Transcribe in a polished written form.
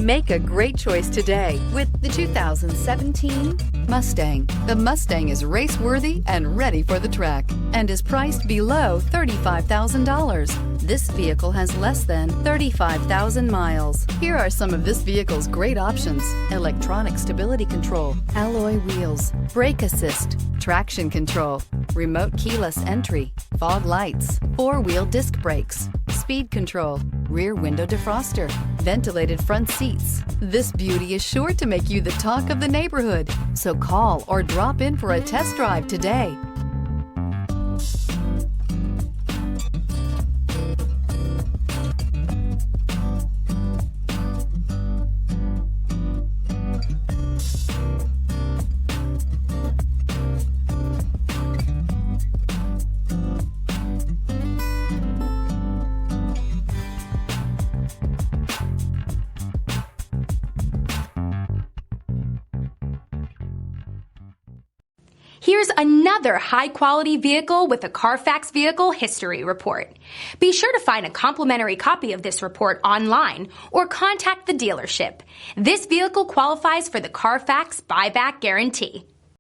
Make a great choice today with the 2017 Mustang. The Mustang is race-worthy and ready for the track and is priced below $35,000. This vehicle has less than 35,000 miles. Here are some of this vehicle's great options: electronic stability control, alloy wheels, brake assist, traction control, remote keyless entry, fog lights, four-wheel disc brakes, speed control, rear window defroster, ventilated front seats. This beauty is sure to make you the talk of the neighborhood. So call or drop in for a test drive today. Here's another high-quality vehicle with a Carfax Vehicle History Report. Be sure to find a complimentary copy of this report online or contact the dealership. This vehicle qualifies for the Carfax Buyback Guarantee.